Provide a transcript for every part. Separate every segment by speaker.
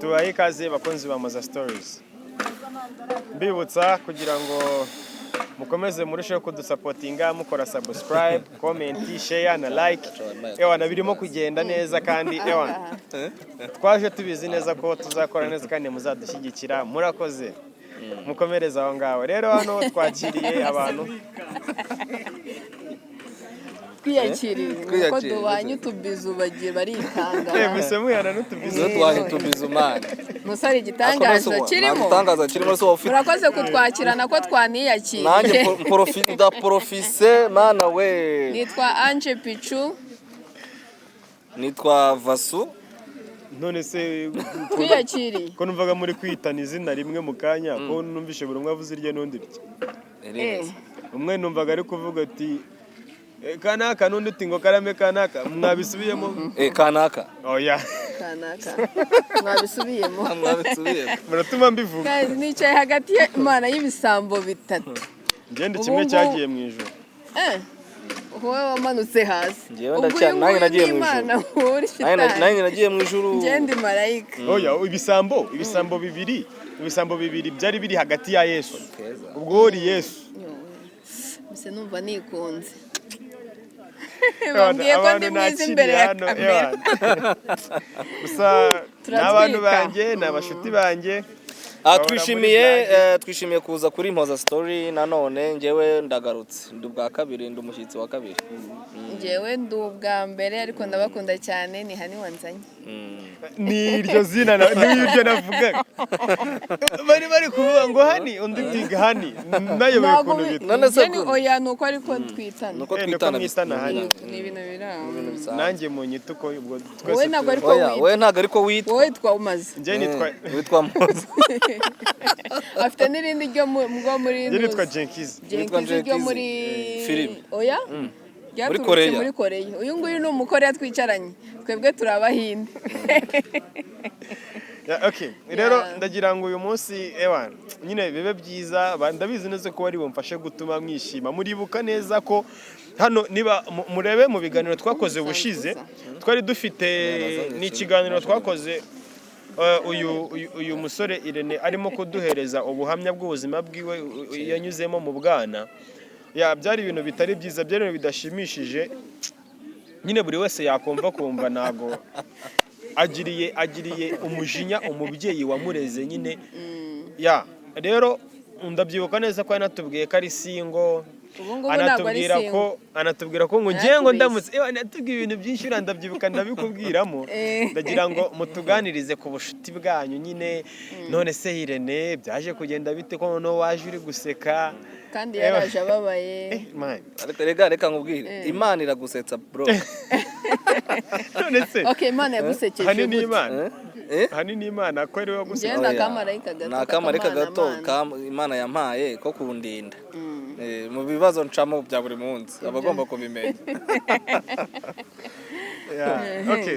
Speaker 1: tubaye ikaze bakunzi ba Maza Stories. Mbibutsa kugira ngo mukomeze murusheho kudusapotinga mukora subscribe, comment, share na like. Ewana birimo kugenda neza kandi ewana twaje tubizi neza ko tuzakora neza kandi muzadushyigikira. Murakoze mukomereza aho ngaho. Rero hano twakiriye abantu
Speaker 2: twiyakiriye ko dubanye utubizu bagiye barikanga
Speaker 1: musemuyana n'utubizu
Speaker 3: twanye tubizu man
Speaker 2: musari igitangaza kirimo
Speaker 3: so ufite
Speaker 2: urakoze kutwakirana ko twaniyakiriye
Speaker 3: nanjye profise mana we
Speaker 2: nitwa Ange Pichu
Speaker 3: nitwa Vasu
Speaker 1: none se
Speaker 2: twiyakiriye
Speaker 1: ko numvaga muri kwitana izina rimwe mu kanya ko numvishe buri umwe avuze irye n'undi rye umwe numvaga ari kuvuga ati kanaka n'undi tingo karame kanaka mwabisubiyemo
Speaker 3: kanaka
Speaker 1: oya
Speaker 2: kanaka mwabisubiyemo
Speaker 1: muratuma mbivuga
Speaker 2: nicaye hagati y'Imana y'ibisambo bitatu
Speaker 1: ngende kimwe cyagiye mu ijuru
Speaker 2: wowe wamanutse hasi
Speaker 3: ngewe ndacyana nanjye nagiye mu ijuru nanjye nagiye mu ijuru
Speaker 2: ngende marayika
Speaker 1: oya ibisambo bibiri byari biri hagati ya Yesu ubwo uri Yesu
Speaker 2: mbese numva nikunze bambwiye ko ndi mwiza imbere ya kamera
Speaker 1: gusa n'abantu banjye n'abashuti banjye
Speaker 3: twishimiye kuza kuri Maza Story nanone ngewe ndagarutse ndi ubwa kabiri ndi umushyitsi wa kabiri
Speaker 2: ngewe ndi ubwa mbere ariko ndabakunda cyane ni hani wanzanye
Speaker 1: ni iryo zina n'iryo navuga bari kuvuga ngo hani undi tiga hani nayo bikuntu bita
Speaker 3: none se
Speaker 2: oya nuko ariko twitana
Speaker 3: nuko twitana
Speaker 1: hani
Speaker 2: ni ibintu biraho
Speaker 1: nanjye mu nyituko ubwo twese
Speaker 2: wowe ntabwo ariko witwa
Speaker 3: wowe ntabwo ariko witwa
Speaker 2: wowe witwa Umaze
Speaker 1: njye
Speaker 3: witwa Moza
Speaker 2: afite n'irindi ryo muri
Speaker 1: njye nitwa Jenkins
Speaker 2: ryo muri
Speaker 3: film
Speaker 2: oya muri Korea uyu nguyu ni umukoreya twicaranye twebwe turi Abahinde
Speaker 1: okay rero ndagira ngo uyu munsi ewana nyine bibe byiza ndabizi neza ko wari bumfashe gutuma mwishima muribuka neza ko hano niba murebe mu biganiro twakoze ubushize twari dufite n'ikiganiro twakoze uyu musore Irene arimo kuduhereza ubuhamya bw'ubuzima bwiwe yanyuzemo mu bwana byari ibintu bitari byiza byari ibintu bidashimishije nyine buri wese yakumva nago agiriye umujinya umubyeyi wamureze nyine rero ndabyibuka neza ko yanatubwiye ko ari singo anatubwira ko ngo ngiye ngo ndamutse natubwiye ibintu byinshi ndabyibuka ndabikubwiramo ndagira ngo mutuganirize ku bushuti bwanyu nyine none se Irene byaje kugenda bite ko noneho waje uri guseka
Speaker 2: kandi yaraje ababaye
Speaker 3: reka nkubwire Imana iragusetsa bro
Speaker 1: none se
Speaker 2: Imana yagusekeje
Speaker 1: hani ni Imana hani ni Imana ko ari we gusetsa
Speaker 3: n'akamarayika gato Imana yampaye ko kundinda mu bibazo ncamo bya buri munsi abagomba kubimenya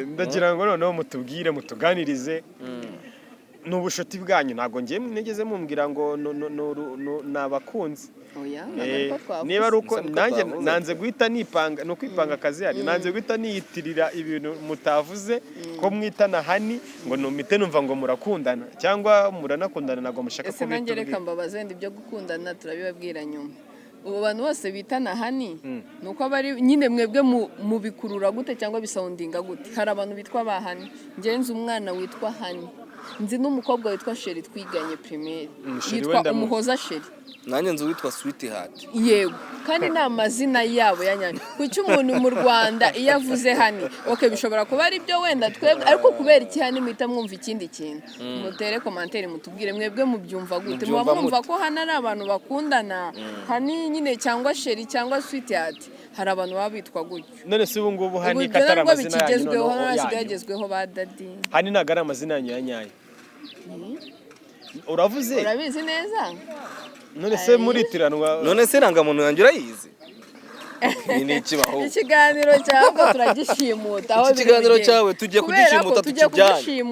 Speaker 1: ndagira ngo noneho mutubwire mutuganirize n'ubushuti bwanyu ntabwo ngiye nigeze mumbwira ngo nabakunze niba ari uko nanjye nanze guhita nipanga no kwipanga akazi yani nanze guhita niyitirira ibintu mutavuze ko mwitana hani ngo numite numva ngo murakundana cyangwa muranakundana ntabwo mushaka
Speaker 2: ko nanjye reka mbabaze wenda ibyo gukundana turabibabwira nyuma ubu bantu bose bitana hani nuko bari nyine mwebwe mubikurura gute cyangwa bisoundinga gute hari abantu bitwa bahani ngenze umwana witwa hani nzi n'umukobwa witwa Sheri twiganye primaire yitwa Umuhoza Sheri
Speaker 3: nanjye nzi witwa Sweetheart
Speaker 2: yego kandi ni amazina yabo yanyanya kuki umuntu mu Rwanda iyo avuze hani bishobora kuba ari byo wenda twebwe ariko kubera iki hani mwita mwumva ikindi kintu mutere commentaire mutubwire mwebwe mubyumva gute mwumva ko hano ari abantu bakundana hani nyine cyangwa Sheri cyangwa Sweetheart hari abantu baba bitwa gutyo
Speaker 1: none se ubu ngubu hani katara amazina
Speaker 2: yanyu yagezweho ba dadi
Speaker 1: hani nagara amazina yanyu yanyaye uravuze
Speaker 2: urabizi neza
Speaker 1: none se muritiranwa
Speaker 3: none se rangamuntu yanjye urayizi ni ikibaho
Speaker 2: ikiganiro cyawe turagishimuta aho
Speaker 3: ikiganiro cyawe tugiye kugishimuta tukijyanye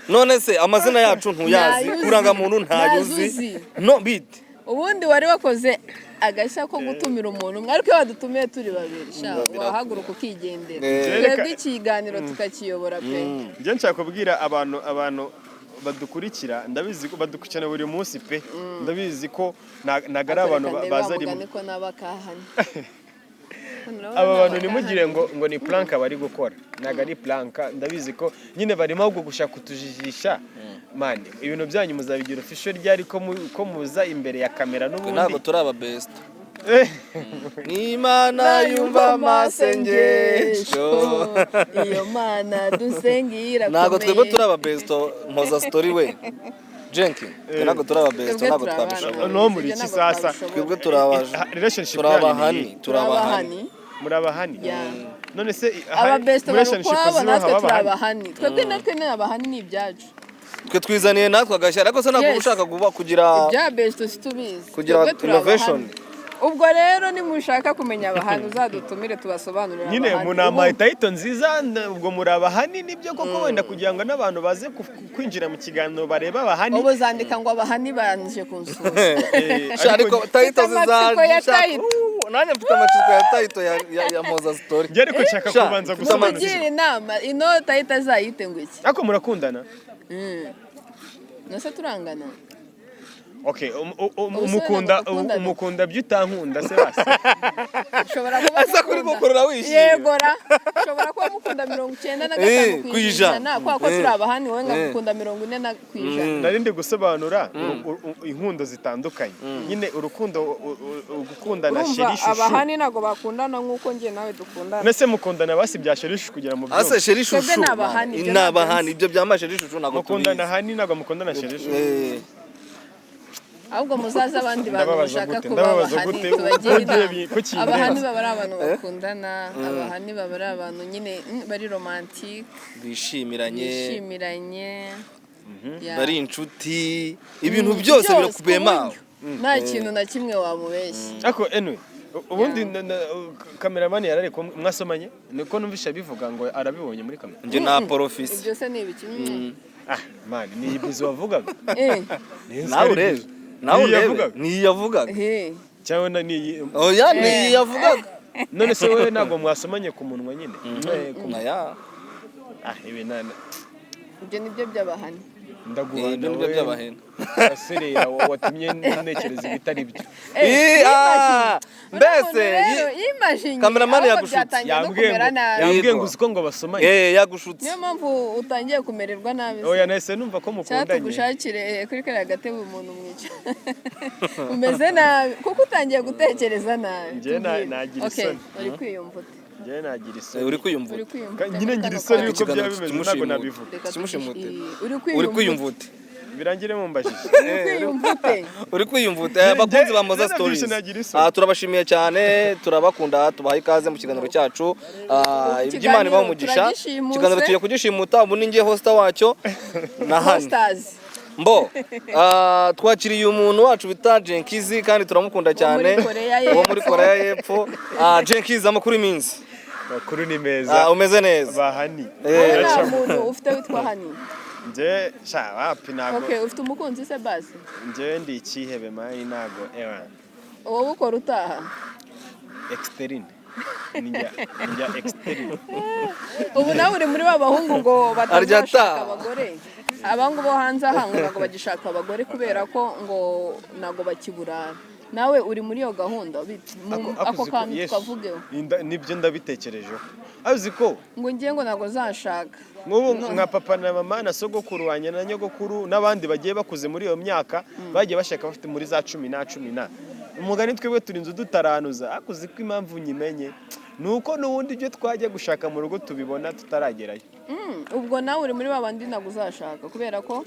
Speaker 3: none se amazina yacu ntuyazi kurangamuntu ntayuzi no bite
Speaker 2: ubundi wari wakoze agashya ko gutumira umuntu umwe ariko iyo wadutumiye turi babiri wahaguruka ukigendera twebwe ikiganiro tukakiyobora pe
Speaker 1: njye nshaka kubwira abantu badukurikira ndabizi ko badukurikirana buri munsi pe ndabizi ko nagara abantu baza rimwe
Speaker 2: niko nabakahanye
Speaker 1: aba bantu nimugire ngo ni planka bari gukora nagari planka ndabizi ko nyine barimo ahubwo gushaka kutujijisha mani ibintu byanyu muzabigira official ryari ko muza imbere ya kamera n'ubundi
Speaker 3: ntabwo turi aba best n'Imana yumva amasengesho
Speaker 2: iyo mana dusengira
Speaker 3: ntabwo twebwe turi aba best mpoza story we Jenki ntabwo turi aba best ntabwo twabishobora
Speaker 1: no muri iki sasa
Speaker 3: twebwe turabaje
Speaker 1: relationship
Speaker 3: turabahani
Speaker 1: murabahani none se
Speaker 2: aba best barukwa natwe turabahani twebwe natwe n'abahani ni ibyacu
Speaker 3: twe twizaniye natwe agashyara ariko se ntabwo ushaka kugira
Speaker 2: ibya best tubizi
Speaker 3: kugira innovation
Speaker 2: ubwo rero nimushaka kumenya abahani uzadutumire tubasobanurira
Speaker 1: nyine munama title nziza ubwo murabahani nibyo koko wenda kugira ngo n'abantu baze kwinjira mu kiganiro bareba abahani
Speaker 2: ubu zandika ngo abahani banje kunsura
Speaker 3: ariko title zizashaka nanjye mfite amatsiko ya title ya Moza story
Speaker 1: njye ariko nshaka kubanza gusobanukirwa
Speaker 2: kugira inama ino title zayite ngo iki
Speaker 1: ariko murakundana
Speaker 2: nose turangana
Speaker 1: okay umukunda byutankunda se basi
Speaker 2: ushobora kuba
Speaker 3: asa kuri gukorera wishimye
Speaker 2: yegora ushobora kuba mukunda 95% kwa ko turi abahani wowe ngakunda 40%
Speaker 1: narindi gusobanura inkundo zitandukanye nyine urukundo gukunda na sherishu
Speaker 2: abahani nago bakundana nkuko ngiye nawe dukundana
Speaker 1: nese mukundana basi bya sherishu kugira mu byo
Speaker 3: ase sherishu n'abahani ibyo byama sherishu nago
Speaker 1: mukundana hani nago mukundana sherishu
Speaker 2: ahubwo muzaza abandi bantu bashaka kuba abahani tubagira abahani baba ari abantu bakundana abahani baba ari abantu nyine bari romantique bishimiranye
Speaker 3: bari inshuti ibintu byose birakubema
Speaker 2: nta kintu na kimwe wamubeshya
Speaker 1: ariko anyway ubundi cameraman yarare ko mwasomanye niko numvisha bivuga ngo arabibonye muri kamera
Speaker 3: nje na porofisi
Speaker 2: ibyo se ni ibiki
Speaker 1: man ni ibizo wavugaga
Speaker 3: nawe urebe niyavugaga
Speaker 1: cyangwa ni
Speaker 3: oya niyavugaga
Speaker 1: none se wowe ntabwo mwasomanye ku munwa nyine
Speaker 3: kumaya
Speaker 1: ibi nana
Speaker 2: ibyo nibyo by'abahani
Speaker 1: ndaguhana
Speaker 3: nibyo by'abahene
Speaker 1: aserera watumye ntekereza ibitari byo
Speaker 3: mbese cameraman yagushutse
Speaker 1: yambwiye ngo uziko ngo basomanye
Speaker 3: yagushutse
Speaker 2: niyo mpamvu utangiye kumererwa nabi
Speaker 1: oya nahise numva ko mukundanye
Speaker 2: cyatugushakire kuri kariya gatebe umuntu mwica umeze nabi kuko utangiye gutekereza nabi
Speaker 1: njye nagira isoni
Speaker 2: uri kwiyumva ute
Speaker 1: njye nagira isoni
Speaker 3: uri kwiyumva
Speaker 1: nyine ngira isoni yuko byaba bimeze ntabwo nabivuga
Speaker 3: kimushimute
Speaker 2: uri
Speaker 3: kwiyumva ute
Speaker 1: birangire mu mbajije
Speaker 3: uri kwiyumvuta abakunzi ba Moza Stories turabashimiye cyane turabakunda tubaha ikaze mu kiganiro cyacu iby'Imana ibaho umugisha ikiganiro tugiye kugishimuta ubu ni ngiye hosta wacyo na hano mbo twakiriye umuntu wacu bita Jenkizi kandi turamukunda cyane uwo muri Korea y'Epfo Jenkizi amakuru iminsi
Speaker 1: makuru ni meza
Speaker 3: umeze neza
Speaker 1: bahani
Speaker 2: umuntu ufite witwa hani
Speaker 1: nje wapi nago
Speaker 2: ufite umukunzi se basi
Speaker 1: nje ndi ikihebe mani nago
Speaker 2: wowe ukora utaha
Speaker 1: exterine njya exterine
Speaker 2: ubu nawe uri muri babahungu ngo batashaka abagore abangu bo hanze aha ngo bagishaka abagore kubera ko ngo nago bakiburana nawe uri muri iyo gahunda ako kantu twavugeho
Speaker 1: nibyo ndabitekerejeho azi ko
Speaker 2: ngo ngiye ngo nago zashaka
Speaker 1: nk'ubu nka papa na mama na sogokuru wanjye na nyogokuru n'abandi bagiye bakuze muri iyo myaka bagiye bashaka bafite muri za 10 umugani twebwe turinze dutaranuza akuzi ko impamvu nyimenye nuko nubundi ibyo twajya gushaka mu rugo tubibona tutaragerayo
Speaker 2: ubwo nawe uri muri babandi nago uzashaka kubera ko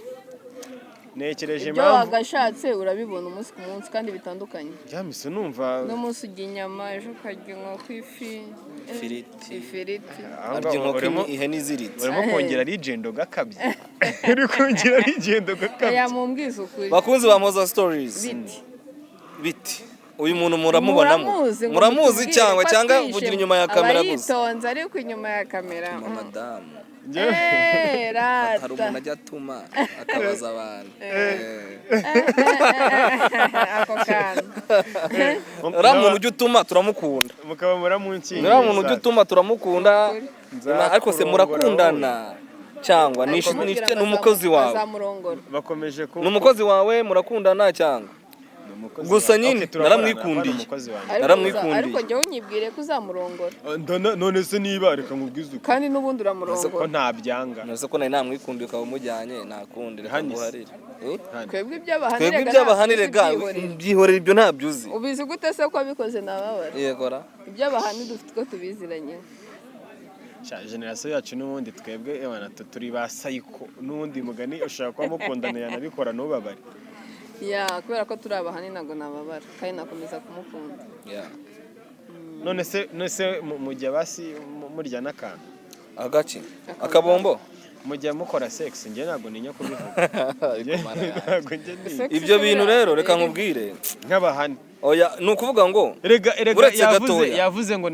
Speaker 1: nekereje
Speaker 2: impamvu ibyo wagashatse urabibona umunsi ku munsi kandi bitandukanye
Speaker 1: byamise numva
Speaker 2: no munsi ujya inyama ejo ukarya inkoko ifiriti
Speaker 3: arya inkoko ihene iziritse
Speaker 1: urimo kongera rigendo gakabye uri kongera rigendo gakabye
Speaker 2: yamumbwiza ukuri
Speaker 3: bakunzi ba Moza Stories biti uyu muntu muramuzi cyangwa uvugira inyuma ya kamera gusa
Speaker 2: abayitonze ariko inyuma ya kamera
Speaker 3: madamu
Speaker 2: hari
Speaker 3: umuntu ajya atuma akabaza abantu
Speaker 2: ako kantu
Speaker 3: uriya muntu ujya utuma turamukunda
Speaker 1: mukaba muramunsi
Speaker 3: uriya muntu ujya utuma turamukunda ariko se murakundana cyangwa ni umukozi wawe
Speaker 2: azamurongora
Speaker 1: bakomeje
Speaker 3: ni umukozi wawe murakundana cyangwa gusa nyine naramwikundiye
Speaker 2: ariko njyewe unyibwire ko uzamurongora
Speaker 1: none se niba reka nkubwize
Speaker 2: kandi n'ubundi uramurongora
Speaker 1: ko ntabyanga
Speaker 3: nose ko nari namwikundiye ukaba umujyanye nakundi reka nguharire
Speaker 2: twebwe
Speaker 3: iby'abahanire ga byihorera ibyo ntabyo uzi
Speaker 2: ubizi gute se ko abikoze nababara
Speaker 3: yegora
Speaker 2: iby'abahani dufite ko tubiziranye
Speaker 1: generasiyo yacu n'ubundi twebwe turi ba sayiko n'ubundi mugani ushaka kuba mukundana yanabikora ntubabare
Speaker 2: kubera ko turi abahani ntabwo nababara kandi nakomeza kumukunda
Speaker 1: none se mujya basi murya n'akantu
Speaker 3: agaki akabombo
Speaker 1: mujya mukora sex njye ntabwo ninya kubivuga
Speaker 3: ibyo bintu rero reka nkubwire
Speaker 1: nk'abahani
Speaker 3: oya ni ukuvuga ngo
Speaker 1: erega yavuze ngo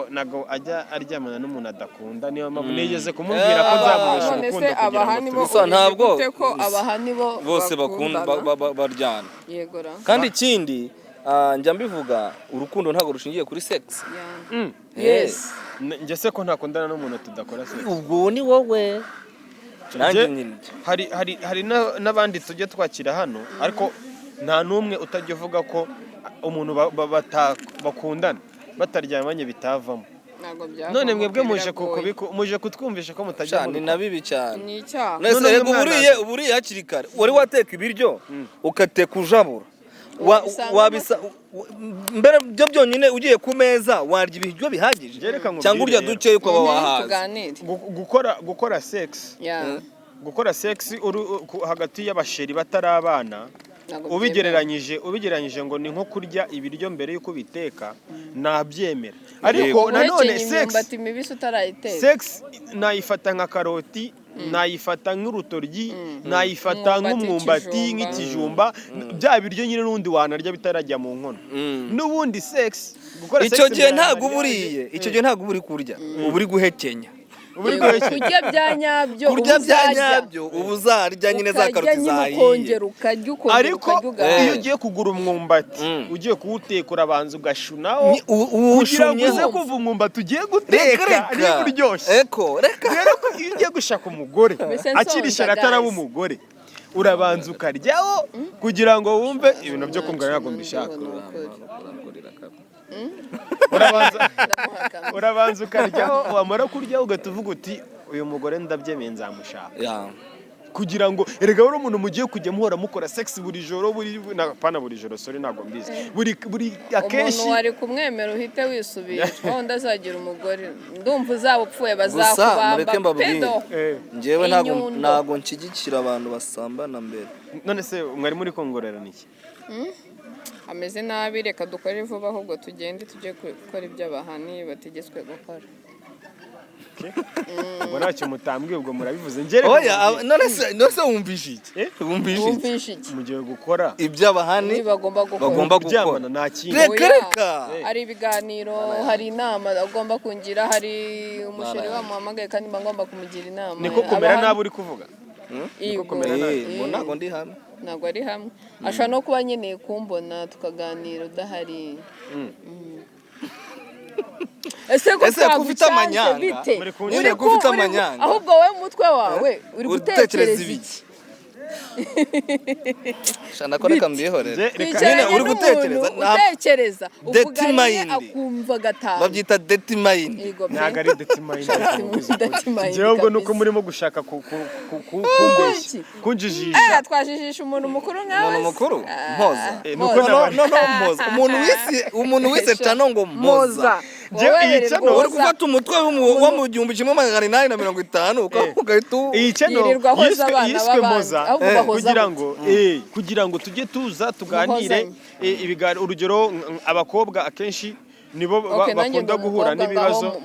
Speaker 1: nago ajya aryamana n'umuntu adakunda niyo mpamvu nigeze kumubwira ko nzamuresha urukundo
Speaker 3: kugira ngo
Speaker 2: ko abahani bo
Speaker 3: bose bakunda baryana
Speaker 2: yegora
Speaker 3: kandi ikindi njya mbivuga urukundo ntabwo rushingiye kuri sex
Speaker 2: yes
Speaker 1: njye se ko ntakundana n'umuntu tudakora sex
Speaker 3: ubwo ni wowe
Speaker 1: hari n'abandi tujya twakira hano ariko nta n'umwe utajya uvuga ko umuntu bakundana bataryamanye bitavamo none mwebwe muje kutwumvisha ko mutajya
Speaker 3: ni na bibi cyane
Speaker 2: ni icyaha
Speaker 3: none uburiye hakiri kare wari wateka ibiryo ugateka ujabura mbere byo byonyine ugiye ku meza warya ibiryo bihagije cyangwa urya duke yuko baba wahaze
Speaker 1: gukora sex hagati y'abasheri batari abana ubigereranyije ngo ni nko kurya ibiryo mbere yuko biteka nabyemera ariko nanone sex nayifata nka karoti nayifata nk'urutoryi nayifata nk'umwumbati nk'ikijumba bya biryo nyine n'undi wanarya bitarajya mu nkono n'ubundi sex gukora sex
Speaker 3: icyo gihe ntabwo uburi kurya uburi guhekenya
Speaker 2: kurya bya nyabyo
Speaker 3: ubu uzarya nyine za karoti zahiye
Speaker 1: ariko iyo ugiye kugura umwumbati ugiye kuwuteka urabanza ugashunaho kugira ngo uze kuva umwumbati ugiye guteka niba uryoshye rero iyo ugiye gushaka umugore akiri ishyara ataraba umugore urabanza ukaryaho kugira ngo wumve ibintu byo kumva ntabwo mbishaka urabanza ukaryaho wamara kuryaho ugahita uvuga uti uyu mugore ndabyemeye nzamushaka kugira ngo erega buri umuntu mugiye kujya muhora mukora sex buri joro buri joro sorry ntabwo mbizi buri akenshi
Speaker 2: umuntu wari kumwemera uhite wisubira wenda azagira umugore ndumva uzaba upfuye bazakubamba pedo
Speaker 3: njyewe ntabwo nshyigikira abantu basambana mbere
Speaker 1: none se mwari muri kongorera niki
Speaker 2: ameze nabi reka dukore vuba ahubwo tugende tujye gukora iby'abahani bategetswe gukora
Speaker 1: ubwo ntacyo mutambwiye ubwo murabivuze
Speaker 3: none se wumvishe iki
Speaker 1: mugiye gukora
Speaker 3: iby'abahani
Speaker 2: bagomba
Speaker 3: gukora
Speaker 1: nta kintu
Speaker 3: reka
Speaker 2: hari ibiganiro hari inama agomba kungira hari umusheri wamuhamagaye kandi bagomba kumugira inama
Speaker 1: niko kumera nabi uri kuvuga
Speaker 3: ntabwo ndi hamwe
Speaker 2: ntabwo ari hamwe ashobora no kuba nkeneye kumbona tukaganira udahari ese ko ufite amanyanga
Speaker 3: uri ufite amanyanga
Speaker 2: ahubwo wowe umutwe wawe uri gutekereza iki
Speaker 3: shana ko reka mbihorere
Speaker 2: nyine uri gutekereza uvuganye akumva gatanu
Speaker 3: babyita dirty mind
Speaker 1: ntago ari dirty mind njyewe ubwo nuko murimo gushaka kumbeshya kunjijisha
Speaker 2: twajijisha umuntu mukuru nkawe
Speaker 3: umuntu mukuru mpoza umuntu wise cano ngo mpoza uri gufata umutwe wo mu 1850 ugahita
Speaker 1: yiswe moza kugira ngo tujye tuza tuganire ibiganiro urugero abakobwa akenshi nibo bakunda guhura n'ibibazo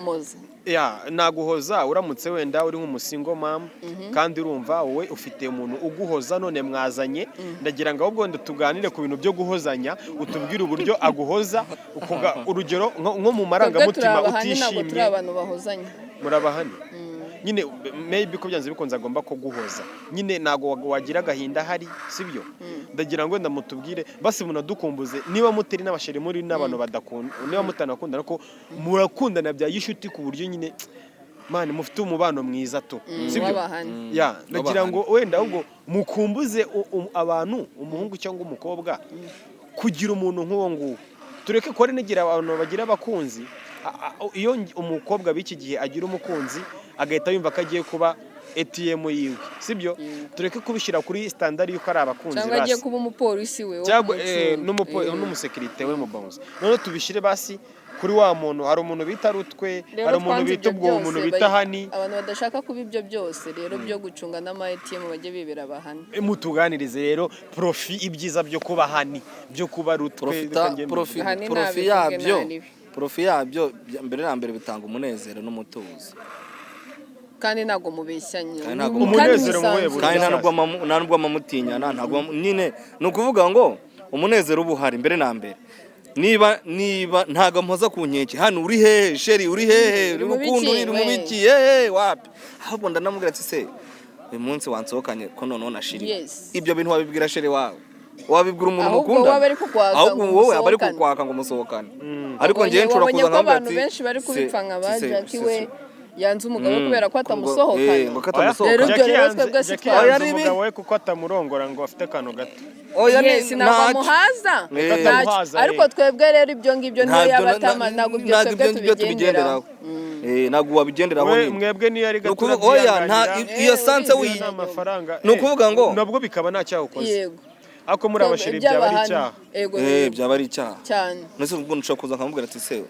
Speaker 1: naguhoza uramutse wenda uri nk'umusingo mama kandi urumva wowe ufite umuntu uguhoza none mwazanye ndagira ngo ahubwo tuganire ku bintu byo guhozanya utubwire uburyo aguhoza urugero nko mu marangamutima utishimye murabahani nyine maybe ko byanze bikunze agomba kuguhoza nyine nago wagira agahinda hari sibyo ndagira ngo ndamutubwire basi munadukumbuze niba muteri n'abasheri muri n'abantu badakunda niba mutanakundana ko murakundana bya yishuti ku buryo nyine mani mufite umubano mwiza to sibyo
Speaker 2: w'abahani
Speaker 1: ya nagira ngo wenda ahubwo mukumbuze abantu umuhungu cyangwa umukobwa kugira umuntu nk'uwo nguwo tureke ko ari nigira abantu bagira abakunzi iyo umukobwa b'iki gihe agira umukunzi agahita yumva ko agiye kuba ATM yiwe sibyo tureke kubishyira kuri standard yuko ari abakunzi basi
Speaker 2: cyangwa agiye kuba umupolisi we
Speaker 1: n'umusekirite we mu bounce none tubishyire basi kuri wa muntu hari umuntu bita Rutwe hari umuntu bita ubwo umuntu bita Hani
Speaker 2: abantu badashaka kuba ibyo byose rero byo gucunga n'ama ATM bajye bibera abahani
Speaker 1: mutuganirize rero profi ibyiza byo kuba Hani byo kuba Rutwe
Speaker 3: profi yabyo mbere na mbere bitanga umunezero n'umutuzo
Speaker 2: kandi ntago mubeshyanye
Speaker 1: umunezero
Speaker 3: kandi nta nubwo amamutinyana ntago nyine ni ukuvuga ngo umunezero uba uhari mbere na mbere niba ntago mpoza ku nkeke hano uri hehe sheri uri hehe urukundo uri mu biki wapi ahubwo ndanamubwira ati se uyu munsi wansohokanye ko noneho nashiriye ibyo bintu wabibwira sheri wawe wabibwira umuntu mukunda ahubwo wowe aba ari kukwaka ngo musohokane ariko njyewe nshobora kuza nkavuga ati
Speaker 2: abantu benshi bari kubipfa nka ba Jackie we yanze umugabo kubera ko atamusohokanye
Speaker 1: rero ibyo rero twebwe si twayanze umugabo we kuko atamurongora ngo afite akantu gato
Speaker 2: sinamuhaza ariko twebwe rero ibyo ngibyo niyo yabatama ntabwo ibyo tubigenderaho
Speaker 3: ntabwo wabigenderaho
Speaker 1: mwebwe niyo ari gato
Speaker 3: iyo sanse ni ukuvuga ngo
Speaker 1: nabwo bikaba nta cyaha ukoze ako muri abashiri byaba ari icyaha
Speaker 3: byaba ari icyaha
Speaker 2: cyane
Speaker 3: nese ubwo nshaka kuza nkamubwira ati se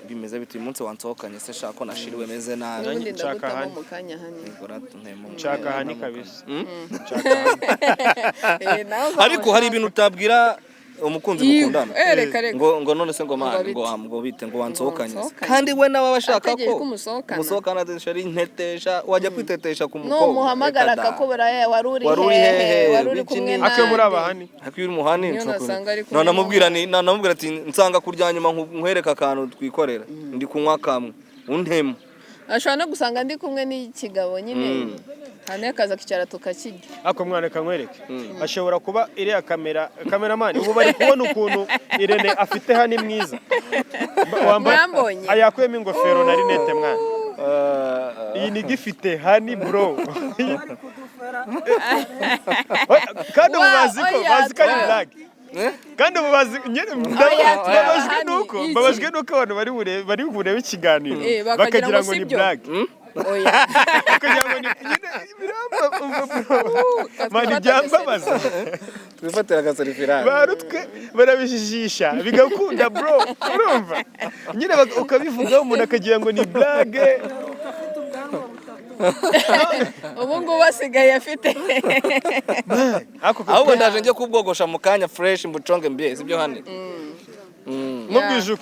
Speaker 3: bimeze biti uyu munsi wansohokanye se shaka ko nashiriwe meze nabi
Speaker 1: nshaka Hani nshaka Hani kabisa
Speaker 3: ariko hari ibintu utabwira umukunzi mukundana ngo none se ngo bite ngo wansohokanye kandi we nawe abashaka ko musohokana shari ntetesha wajya kwitetesha ku mukobwa
Speaker 2: no muhamagara akakubura wari uri hehe wari uri kumwe nawe
Speaker 1: akyo muri abahani
Speaker 3: akyo uri muhani namubwira ati nsanga kurya nyuma nkwereka akantu twikorera ndi kunywa kamwe untemo
Speaker 2: ashobora no gusanga ndi kumwe n'ikigabo nyine hane kaza kicara tukakirya
Speaker 1: ako mwana kankwereke ashobora kuba iriya kameramani ubu bari kubona ukuntu Irene afite Hani mwiza
Speaker 2: mwambonye
Speaker 1: ayakuyemo ingofero na rinete mwana iyi ni gifite Hani bro kandi mubazi ko ari black kandi babajwe nuko abantu bari burebe ikiganiro bakagira ngo ni black bakagira ngo ni mani byambabaza
Speaker 3: twifatira agaserifirani
Speaker 1: barutwe barabijijisha bigakunda bro urumva nyine ukabivugaho umuntu akagira ngo ni blague
Speaker 2: ubu ngubu asigaye afite
Speaker 3: ahubwo ndaje njye kubwogosha mu kanya fresh mbuconge mbye sibyo hane
Speaker 1: nkubwije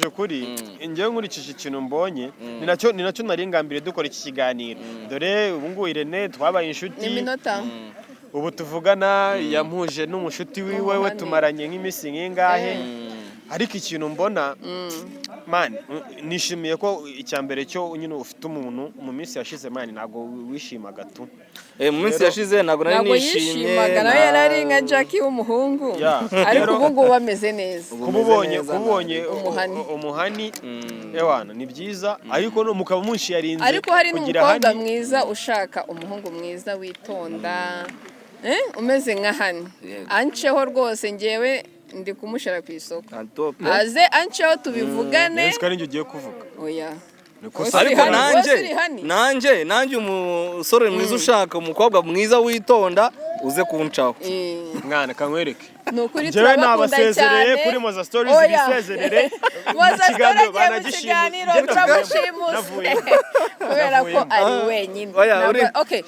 Speaker 1: ukuri njyewe nkurikije ikintu mbonye ni nacyo nari ngambiriye dukora iki kiganiro dore ubu ngubu Irene twabaye inshuti ubu tuvugana yampuje n'umushuti wiwe tumaranye nk'iminsi nk'ingahe ariko ikintu mbona man nishimiye ko icyambere cyo nyine ufite umuntu mu minsi yashize man ntago wishimaga tu
Speaker 3: mu minsi yashize ntago nari nishimye
Speaker 2: nawe yari nka Jackie w'umuhungu ariko ubu ngubu bameze neza
Speaker 1: kububonye umuhani ewana ni byiza ariko no mukaba munshi yarinze
Speaker 2: ariko hari n'umukobwa mwiza ushaka umuhungu mwiza witonda umeze nka Hani anceho rwose ngewe ndi kumushara ku isoko aze anceho tubivugane
Speaker 1: nzi ko ari njye ugiye kuvuga
Speaker 2: oya
Speaker 3: ariko nanjye umusore mwiza ushaka umukobwa mwiza witonda uze kuncaho
Speaker 1: mwana kankwereke
Speaker 2: nukuri
Speaker 1: njyewe nabasezereye kuri Moza Stories bisezerere
Speaker 2: ikiganiro banagishimira uramushimuse kubera ko ari wenyine okay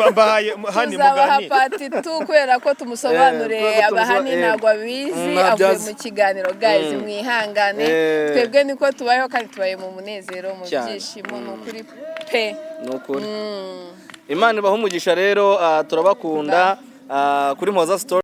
Speaker 1: mbahaye Hani mugani
Speaker 2: pati tu kubera ko tumusobanuriye abahani ntabwo abizi avuye mu kiganiro guys mwihangane twebwe niko tubayeho kandi tubaye mu munezero mu byishimo nukuri pe
Speaker 3: nukuri Imana ibaha umugisha rero turabakunda kuri Moza Stories